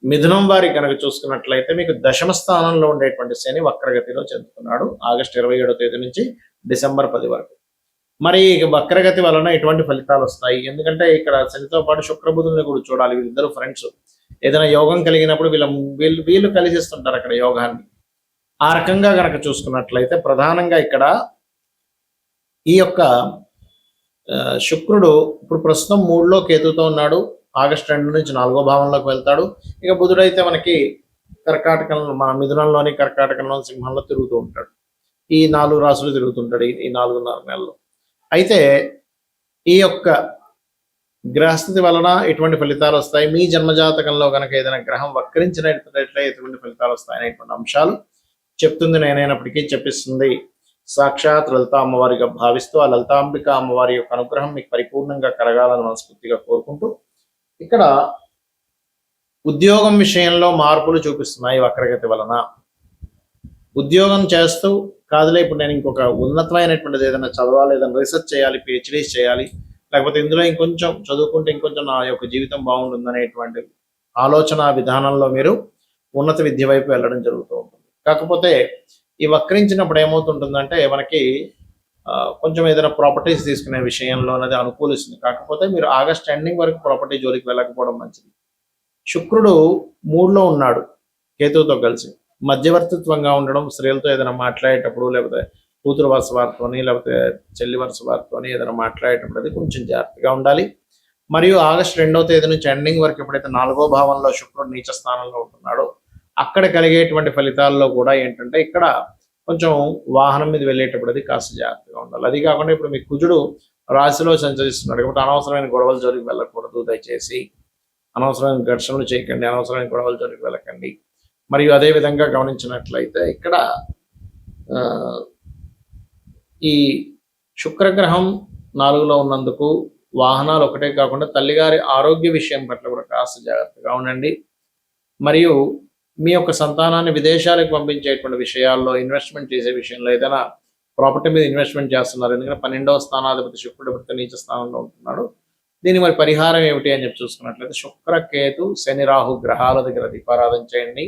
మిథునం వారి కనుక చూసుకున్నట్లయితే మీకు దశమ స్థానంలో ఉండేటువంటి శని వక్రగతిలో చెందుతున్నాడు ఆగస్టు 27వ తేదీ నుంచి డిసెంబర్ 10 వరకు. మరి వక్రగతి వలన ఎటువంటి ఫలితాలు వస్తాయి? ఎందుకంటే ఇక్కడ శనితో పాటు శుక్రబుధుల్ని కూడా చూడాలి. వీళ్ళిద్దరు ఫ్రెండ్స్. ఏదైనా యోగం కలిగినప్పుడు వీళ్ళు కలిసిస్తుంటారు అక్కడ యోగాన్ని. ఆ రకంగా కనుక చూసుకున్నట్లయితే ప్రధానంగా ఇక్కడ ఈ యొక్క శుక్రుడు ఇప్పుడు ప్రస్తుతం 3లో కేతుతో ఉన్నాడు. ఆగస్టు 2 నుంచి 4వ భావంలోకి వెళ్తాడు. ఇక బుధుడైతే మనకి కర్కాటకంలో, మన మిథునంలోని కర్కాటకంలో సింహంలో తిరుగుతూ ఉంటాడు. ఈ 4 రాశులు తిరుగుతుంటాడు ఈ 4.5 నెలలు. అయితే ఈ యొక్క గ్రహస్థితి వలన ఎటువంటి ఫలితాలు వస్తాయి, మీ జన్మజాతకంలో కనుక ఏదైనా గ్రహం వక్రించినట్లయితే ఎటువంటి ఫలితాలు వస్తాయి అనేటువంటి అంశాలు చెప్తుంది నేనైనప్పటికీ చెప్పిస్తుంది సాక్షాత్ లలిత అమ్మవారిగా భావిస్తూ ఆ లలితాంబిక అమ్మవారి యొక్క అనుగ్రహం మీకు పరిపూర్ణంగా కలగాలని మనస్ఫూర్తిగా కోరుకుంటూ, ఇక్కడ ఉద్యోగం విషయంలో మార్పులు చూపిస్తున్నాయి వక్రగతి వలన. ఉద్యోగం చేస్తూ కాదులే ఇప్పుడు నేను ఇంకొక ఉన్నతమైనటువంటిది ఏదైనా చదవాలి, ఏదైనా రీసెర్చ్ చేయాలి, పిహెచ్డీస్ చేయాలి, లేకపోతే ఇందులో ఇంకొంచెం చదువుకుంటే ఇంకొంచెం నా యొక్క జీవితం బాగుంటుంది అనేటువంటి ఆలోచన విధానంలో మీరు ఉన్నత విద్య వైపు వెళ్ళడం జరుగుతూ ఉంటుంది. కాకపోతే ఈ వక్రించినప్పుడు ఏమవుతుంటుందంటే మనకి కొంచెం ఏదైనా ప్రాపర్టీస్ తీసుకునే విషయంలో అనేది అనుకూలిస్తుంది. కాకపోతే మీరు ఆగస్ట్ ఎండింగ్ వరకు ప్రాపర్టీ జోలికి వెళ్ళకపోవడం మంచిది. శుక్రుడు 3లో ఉన్నాడు కేతువుతో కలిసి. మధ్యవర్తిత్వంగా ఉండడం, స్త్రీలతో ఏదైనా మాట్లాడేటప్పుడు, లేకపోతే కూతురు వరుస వారితోని, లేకపోతే చెల్లి వరుస వారితోని ఏదైనా మాట్లాడేటప్పుడు అది కొంచెం జాగ్రత్తగా ఉండాలి. మరియు ఆగస్ట్ 2వ తేదీ నుంచి ఎండింగ్ వరకు ఎప్పుడైతే 4వ భావంలో శుక్రుడు నీచ స్థానంలో ఉంటున్నాడో అక్కడ కలిగేటువంటి ఫలితాల్లో కూడా ఏంటంటే ఇక్కడ కొంచెం వాహనం మీద వెళ్ళేటప్పుడు అది కాస్త జాగ్రత్తగా ఉండాలి. అది కాకుండా ఇప్పుడు మీ కుజుడు రాశిలో సంచరిస్తున్నాడు కాబట్టి అనవసరమైన గొడవల జోలికి వెళ్ళకూడదు. దయచేసి అనవసరమైన ఘర్షణలు చేయకండి, అనవసరమైన గొడవల జోలికి వెళ్ళకండి. మరియు అదే విధంగా గమనించినట్లయితే ఇక్కడ ఈ శుక్రగ్రహం 4లో ఉన్నందుకు వాహనాలు ఒకటే కాకుండా తల్లిగారి ఆరోగ్య విషయం పట్ల కూడా కాస్త జాగ్రత్తగా ఉండండి. మరియు మీ యొక్క సంతానాన్ని విదేశాలకు పంపించేటువంటి విషయాల్లో, ఇన్వెస్ట్మెంట్ చేసే విషయంలో ఏదైనా ప్రాపర్టీ మీద ఇన్వెస్ట్మెంట్ చేస్తున్నారు. ఎందుకంటే 12వ స్థానాధిపతి శుక్రుడు నీచ స్థానంలో ఉంటున్నాడు. దీని మరి పరిహారం ఏమిటి అని చెప్పి చూసుకున్నట్లయితే శుక్ర, కేతు, శని, రాహు గ్రహాల దగ్గర దీపారాధన చేయండి.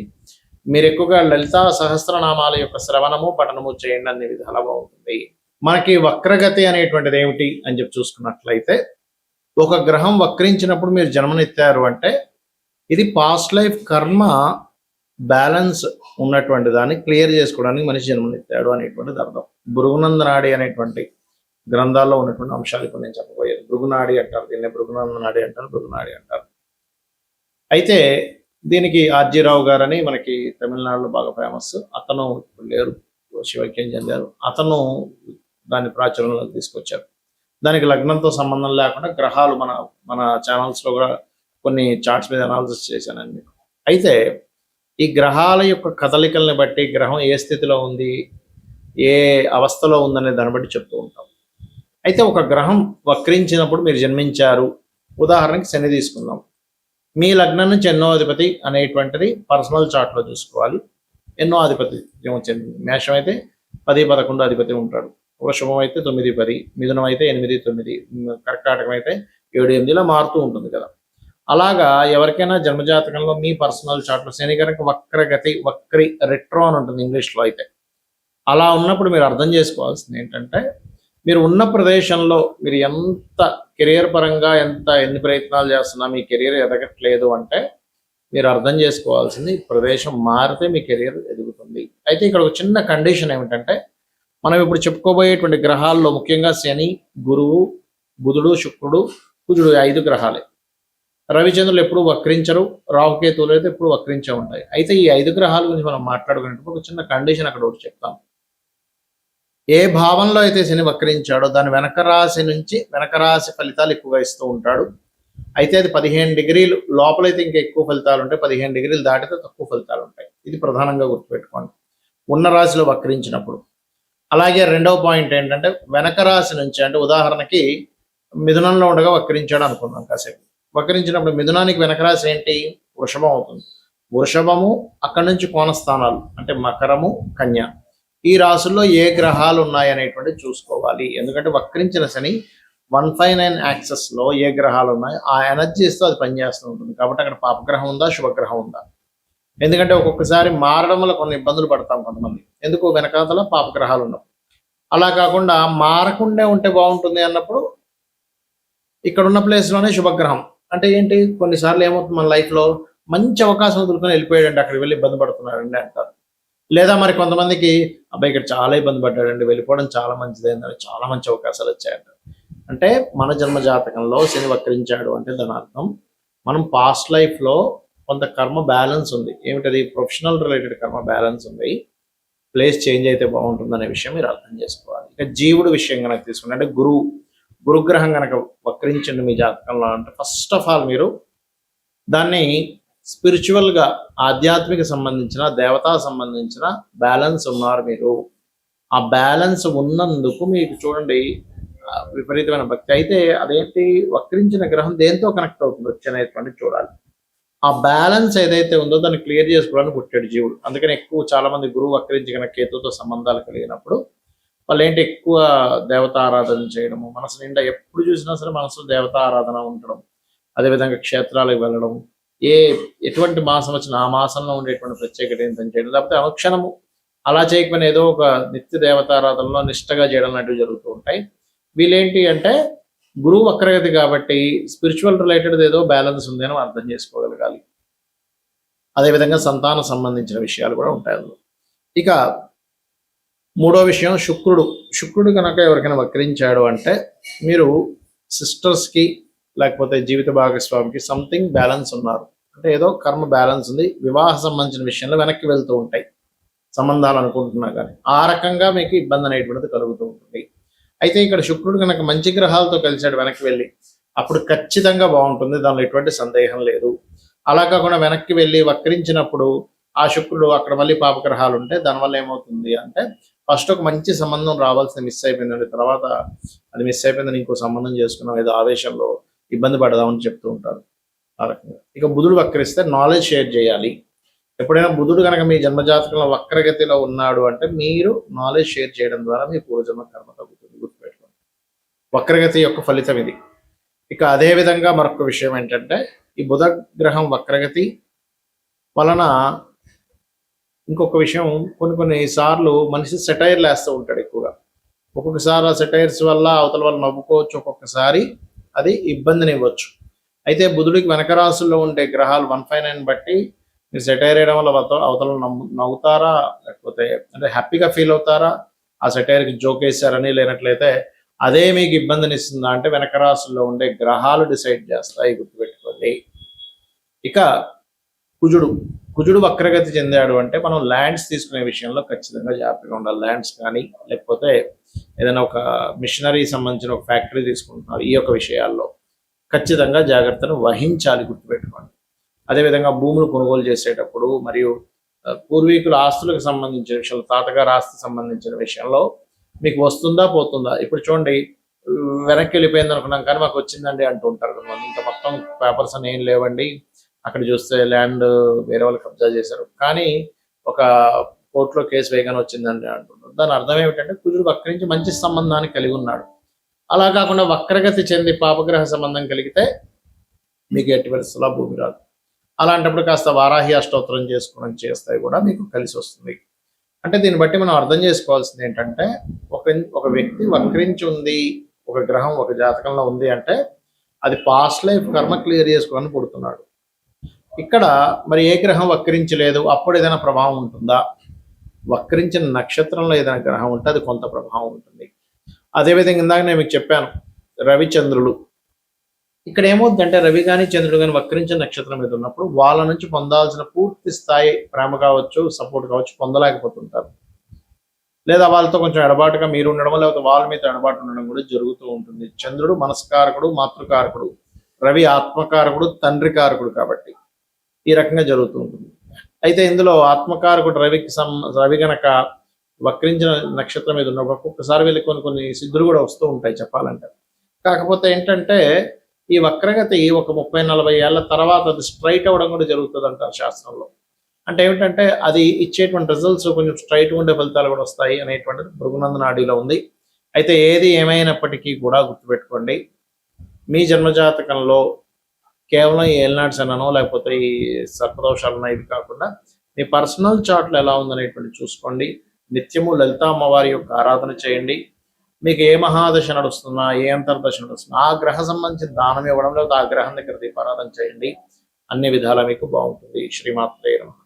మీరు ఎక్కువగా లలితా సహస్రనామాల యొక్క శ్రవణము పఠనము చేయండి. అన్ని విధాలా బాగుంటుంది. మనకి వక్రగతి అనేటువంటిది ఏమిటి అని చెప్పి చూసుకున్నట్లయితే ఒక గ్రహం వక్రించినప్పుడు మీరు జన్మనెత్తారు అంటే ఇది పాస్ట్ లైఫ్ కర్మ బ్యాలెన్స్ ఉన్నటువంటి దాన్ని క్లియర్ చేసుకోవడానికి మనిషి జన్మనెత్తాడు అనేటువంటిది అర్థం. భృగునందనాడి అనేటువంటి గ్రంథాల్లో ఉన్నటువంటి అంశాలు ఇప్పుడు నేను చెప్పబోయేది. భృగునాడి అంటారు దీన్ని, భృగునందనాడి అంటారు, భృగునాడి అంటారు. అయితే దీనికి ఆర్జీరావు గారని మనకి తమిళనాడులో బాగా ఫేమస్. అతను లేరు, శివైక్యం చెందారు. అతను దాన్ని ప్రాచుర్యంలోకి తీసుకొచ్చారు. దానికి లగ్నంతో సంబంధం లేకుండా గ్రహాలు మన ఛానల్స్లో కూడా కొన్ని చార్ట్స్ మీద అనాలిసిస్ చేశానండి మీకు. అయితే ఈ గ్రహాల యొక్క కదలికల్ని బట్టి గ్రహం ఏ స్థితిలో ఉంది, ఏ అవస్థలో ఉందనే దాన్ని బట్టి చెప్తూ ఉంటాం. అయితే ఒక గ్రహం వక్రించినప్పుడు మీరు జన్మించారు, ఉదాహరణకి శని తీసుకుందాం. మీ లగ్నం నుంచి ఎన్నో అధిపతి అనేటువంటిది పర్సనల్ చార్ట్లో చూసుకోవాలి. ఎన్నో అధిపతి చెందింది. మేషం అయితే 10, 11 అధిపతి ఉంటాడు. వృషభం అయితే 9, 10, మిథునం అయితే 8, 9, కర్కాటకం అయితే 7, 8 ఇలా మారుతూ ఉంటుంది కదా. అలాగా ఎవరికైనా జన్మజాతకంలో మీ పర్సనల్ చార్ట్లో శని కనుక వక్రి రెట్రో అని ఉంటుంది ఇంగ్లీష్లో. అయితే అలా ఉన్నప్పుడు మీరు అర్థం చేసుకోవాల్సింది ఏంటంటే మీరు ఉన్న ప్రదేశంలో మీరు ఎంత కెరియర్ పరంగా ఎన్ని ప్రయత్నాలు చేస్తున్నా మీ కెరియర్ ఎదగట్లేదు అంటే మీరు అర్థం చేసుకోవాల్సింది ప్రదేశం మారితే మీ కెరియర్ ఎదుగుతుంది. అయితే ఇక్కడ ఒక చిన్న కండిషన్ ఏమిటంటే మనం ఇప్పుడు చెప్పుకోబోయేటువంటి గ్రహాల్లో ముఖ్యంగా శని, గురువు, బుధుడు, శుక్రుడు, కుజుడు 5 గ్రహాలే. రవిచంద్రులు ఎప్పుడు వక్రించరు, రాహుకేతువులు అయితే ఎప్పుడు వక్రించే ఉంటాయి. అయితే ఈ 5 గ్రహాల గురించి మనం మాట్లాడుకునేటప్పుడు ఒక చిన్న కండిషన్ అక్కడ ఒకటి చెప్తాం. ఏ భావంలో అయితే శని వక్రించాడో దాని వెనక రాశి ఫలితాలు ఎక్కువగా ఇస్తూ ఉంటాడు. అయితే అది 15 డిగ్రీలు లోపలైతే ఇంకా ఎక్కువ ఫలితాలు ఉంటాయి, 15 డిగ్రీలు దాటితే తక్కువ ఫలితాలు ఉంటాయి. ఇది ప్రధానంగా గుర్తుపెట్టుకోండి ఉన్న రాశిలో వక్రించినప్పుడు. అలాగే రెండవ పాయింట్ ఏంటంటే వెనక రాశి నుంచి, అంటే ఉదాహరణకి మిథునంలో ఉండగా వక్రించాడు అనుకుందాం కాసేపు. వక్రించినప్పుడు మిథునానికి వెనక రాశి ఏంటి? వృషభం అవుతుంది. వృషభము అక్కడి నుంచి కోణస్థానాలు అంటే మకరము, కన్య, ఈ రాశుల్లో ఏ గ్రహాలు ఉన్నాయి అనేటువంటి చూసుకోవాలి. ఎందుకంటే వక్రించిన శని 159 యాక్సెస్ లో ఏ గ్రహాలు ఉన్నాయో ఆ ఎనర్జీస్తో అది పనిచేస్తూ ఉంటుంది. కాబట్టి అక్కడ పాపగ్రహం ఉందా, శుభగ్రహం ఉందా? ఎందుకంటే ఒక్కొక్కసారి మారడం వల్ల కొన్ని ఇబ్బందులు పడతాం కొంతమంది, ఎందుకు వెనకాతల పాపగ్రహాలు ఉన్నప్పుడు. అలా కాకుండా మారకుండా ఉంటే బాగుంటుంది అన్నప్పుడు ఇక్కడ ఉన్న ప్లేస్లోనే శుభగ్రహం. అంటే ఏంటి, కొన్నిసార్లు ఏమవుతుంది మన లైఫ్లో మంచి అవకాశం వదులుకొని వెళ్ళిపోయాడండి, అక్కడికి వెళ్ళి ఇబ్బంది పడుతున్నాడండి అంటారు. లేదా మరి కొంతమందికి అబ్బాయి ఇక్కడ చాలా ఇబ్బంది పడ్డాడండి, వెళ్ళిపోవడం చాలా మంచిదైందని చాలా మంచి అవకాశాలు వచ్చాయంటారు. అంటే మన జన్మ జాతకంలో శని వక్రించాడు అంటే దాని అర్థం మనం పాస్ట్ లైఫ్లో కొంత కర్మ బ్యాలెన్స్ ఉంది. ఏమిటది? ప్రొఫెషనల్ రిలేటెడ్ కర్మ బ్యాలెన్స్ ఉంది. ప్లేస్ చేంజ్ అయితే బాగుంటుంది అనే విషయం మీరు అర్థం చేసుకోవాలి. ఇక జీవుడు విషయం కనుక తీసుకుంటే, అంటే గురుగ్రహం కనుక వక్రించండి మీ జాతకంలో అంటే ఫస్ట్ ఆఫ్ ఆల్ మీరు దాన్ని స్పిరిచువల్గా ఆధ్యాత్మిక సంబంధించిన దేవతా సంబంధించిన బ్యాలెన్స్ ఉన్నారు మీరు. ఆ బ్యాలెన్స్ ఉన్నందుకు మీకు చూడండి విపరీతమైన భక్తి. అయితే అదేంటి, వక్రించిన గ్రహం దేంతో కనెక్ట్ అవుతుంది వచ్చి అనేటువంటి చూడాలి. ఆ బ్యాలెన్స్ ఏదైతే ఉందో దాన్ని క్లియర్ చేసుకోవడానికి పుట్టాడు జీవుడు. అందుకని ఎక్కువ చాలా మంది గురువు వక్రించి కనుక కేతుతో సంబంధాలు కలిగినప్పుడు వాళ్ళు ఏంటి ఎక్కువ దేవతా ఆరాధన చేయడము, మనసు నిండా ఎప్పుడు చూసినా సరే మనసులో దేవతా ఆరాధన ఉండడం, అదేవిధంగా క్షేత్రాలకు వెళ్ళడం, ఎటువంటి మాసం వచ్చినా ఆ మాసంలో ఉండేటువంటి ప్రత్యేకత ఏంటని చేయడం, లేకపోతే అనుక్షణము అలా చేయకపోయినా ఏదో ఒక నిత్య దేవతారాధనలో నిష్టగా చేయడం లాంటివి జరుగుతూ ఉంటాయి. వీళ్ళేంటి అంటే గురువు వక్రగతి కాబట్టి స్పిరిచువల్ రిలేటెడ్ ఏదో బ్యాలెన్స్ ఉంది అని అర్థం చేసుకోగలగాలి. అదేవిధంగా సంతానం సంబంధించిన విషయాలు కూడా ఉంటాయి అందులో. ఇక మూడో విషయం శుక్రుడు కనుక ఎవరికైనా వక్రించాడు అంటే మీరు సిస్టర్స్కి లేకపోతే జీవిత భాగస్వామికి సంథింగ్ బ్యాలెన్స్ ఉన్నారు, అంటే ఏదో కర్మ బ్యాలెన్స్ ఉంది. వివాహ సంబంధించిన విషయంలో వెనక్కి వెళ్తూ ఉంటాయి సంబంధాలు అనుకుంటున్నా కానీ ఆ రకంగా మీకు ఇబ్బంది అనేటువంటిది కలుగుతూ ఉంటుంది. అయితే ఇక్కడ శుక్రుడు కనుక మంచి గ్రహాలతో కలిసాడు వెనక్కి వెళ్ళి, అప్పుడు ఖచ్చితంగా బాగుంటుంది, దానిలో ఎటువంటి సందేహం లేదు. అలా కాకుండా వెనక్కి వెళ్ళి వక్రించినప్పుడు ఆ శుక్రుడు అక్కడ మళ్ళీ పాపగ్రహాలు ఉంటే దానివల్ల ఏమవుతుంది అంటే ఫస్ట్ ఒక మంచి సంబంధం రావాల్సింది మిస్ అయిపోయిందండి, తర్వాత అది మిస్ అయిపోయిందని ఇంకో సంబంధం చేసుకున్నాం ఏదో ఆవేశంలో ఇబ్బంది పడదామని చెప్తూ ఉంటారు ఆ రకంగా. ఇక బుధుడు వక్రిస్తే నాలెడ్జ్ షేర్ చేయాలి. ఎప్పుడైనా బుధుడు కనుక మీ జన్మజాతకంలో వక్రగతిలో ఉన్నాడు అంటే మీరు నాలెడ్జ్ షేర్ చేయడం ద్వారా మీ పూర్వజన్మ కర్మ తగ్గుతుంది, గుర్తుపెట్టుకోండి. వక్రగతి యొక్క ఫలితం ఇది. ఇక అదే విధంగా మరొక విషయం ఏంటంటే ఈ బుధ గ్రహం వక్రగతి వలన ఇంకొక విషయం, కొన్ని సార్లు మనిషి సెటైర్లు వేస్తూ ఉంటాడు ఎక్కువగా. ఒక్కొక్కసారి ఆ సెటైర్స్ వల్ల అవతల వాళ్ళు నవ్వుకోవచ్చు, ఒక్కొక్కసారి అది ఇబ్బందిని ఇవ్వచ్చు. అయితే బుధుడికి వెనక రాసుల్లో ఉండే గ్రహాలు 159 బట్టి మీరు సెటైర్ వేయడం వల్ల అవతల నవ్వుతారా, లేకపోతే అంటే హ్యాపీగా ఫీల్ అవుతారా, ఆ సెటైర్కి జోక్ వేసారని, లేనట్లయితే అదే మీకు ఇబ్బందిని ఇస్తుందా అంటే వెనక రాసుల్లో ఉండే గ్రహాలు డిసైడ్ చేస్తాయి, గుర్తుపెట్టుకోండి. ఇక కుజుడు వక్రగతి చెందాడు అంటే మనం ల్యాండ్స్ తీసుకునే విషయంలో ఖచ్చితంగా జాగ్రత్తగా ఉండాలి. ల్యాండ్స్ కానీ లేకపోతే ఏదైనా ఒక మిషనరీ సంబంధించిన ఒక ఫ్యాక్టరీ తీసుకుంటున్నారు, ఈ యొక్క విషయాల్లో ఖచ్చితంగా జాగ్రత్తను వహించాలి, గుర్తుపెట్టుకోండి. అదేవిధంగా భూములు కొనుగోలు చేసేటప్పుడు మరియు పూర్వీకుల ఆస్తులకు సంబంధించిన విషయంలో, తాతగారు ఆస్తి సంబంధించిన విషయంలో మీకు వస్తుందా పోతుందా. ఇప్పుడు చూడండి వెనక్కి వెళ్ళిపోయింది అనుకున్నాం కానీ మాకు వచ్చిందండి అంటూ ఉంటారు కొంతమంది. ఇంకా మొత్తం పేపర్స్ అని ఏం లేవండి, అక్కడ చూస్తే ల్యాండ్ వేరే వాళ్ళు కబ్జా చేశారు కానీ ఒక కోర్టులో కేసు వేయగానే వచ్చిందండి అంటున్నారు. దాని అర్థం ఏమిటంటే కుజుడు వక్రించి మంచి సంబంధాన్ని కలిగి ఉన్నాడు. అలా కాకుండా వక్రగతి చెంది పాపగ్రహ సంబంధం కలిగితే మీకు ఎట్టి పరిస్థితుల్లో భూమి రాదు. అలాంటప్పుడు కాస్త వారాహి అష్టోత్తరం చేసుకోవడం చేస్తే కూడా మీకు కలిసి వస్తుంది. అంటే దీన్ని బట్టి మనం అర్థం చేసుకోవాల్సింది ఏంటంటే ఒక వ్యక్తి వక్రించి ఉంది, ఒక గ్రహం ఒక జాతకంలో ఉంది అంటే అది పాస్ట్ లైఫ్ కర్మ క్లియర్ చేసుకోవాలని పుడుతున్నాడు. ఇక్కడ మరి ఏ గ్రహం వక్రించలేదు, అప్పుడు ఏదైనా ప్రభావం ఉంటుందా? వక్రించిన నక్షత్రంలో ఏదైనా గ్రహం ఉంటే అది కొంత ప్రభావం ఉంటుంది. అదేవిధంగా ఇందాక నేను మీకు చెప్పాను రవిచంద్రులు, ఇక్కడ ఏమవుతుందంటే రవి కానీ చంద్రుడు కానీ వక్రించిన నక్షత్రం మీద ఉన్నప్పుడు వాళ్ళ నుంచి పొందాల్సిన పూర్తి స్థాయి ప్రేమ కావచ్చు, సపోర్ట్ కావచ్చు పొందలేకపోతుంటారు. లేదా వాళ్ళతో కొంచెం ఎడబాటుగా మీరు ఉండడం, లేకపోతే వాళ్ళ మీద ఎడబాటు ఉండడం కూడా జరుగుతూ ఉంటుంది. చంద్రుడు మనస్కారకుడు, మాతృకారకుడు, రవి ఆత్మకారకుడు, తండ్రి కారకుడు, కాబట్టి ఈ రకంగా జరుగుతూ ఉంటుంది. అయితే ఇందులో ఆత్మకారకుడు రవి గనక వక్రించిన నక్షత్రం మీద ఉన్న ఒక్కొక్కసారి వెళ్ళి కొన్ని సిద్ధులు కూడా వస్తూ ఉంటాయి చెప్పాలంటే. కాకపోతే ఏంటంటే ఈ వక్రగతి ఒక 30-40 ఏళ్ల తర్వాత అది స్ట్రైట్ అవ్వడం కూడా జరుగుతుంది అంటారు శాస్త్రంలో. అంటే ఏమిటంటే అది ఇచ్చేటువంటి రిజల్ట్స్ కొంచెం స్ట్రైట్ ఉండే ఫలితాలు కూడా వస్తాయి అనేటువంటిది భృగునంద నాడీలో ఉంది. అయితే ఏది ఏమైనప్పటికీ కూడా గుర్తుపెట్టుకోండి, మీ జన్మజాతకంలో కేవలం ఈ ఏలినాటి శననో లేకపోతే ఈ సర్పదోషాలనో ఇవి కాకుండా మీ పర్సనల్ చార్ట్లు ఎలా ఉందనేటువంటి చూసుకోండి. నిత్యము లలిత అమ్మవారి యొక్క ఆరాధన చేయండి. మీకు ఏ మహాదశ నడుస్తున్నా, ఏ అంతర్దశ నడుస్తున్నా ఆ గ్రహ సంబంధించిన దానం ఇవ్వడం, లేకపోతే ఆ గ్రహం దగ్గర దీపారాధన చేయండి. అన్ని విధాలా మీకు బాగుంటుంది. శ్రీమాత్రే నమః.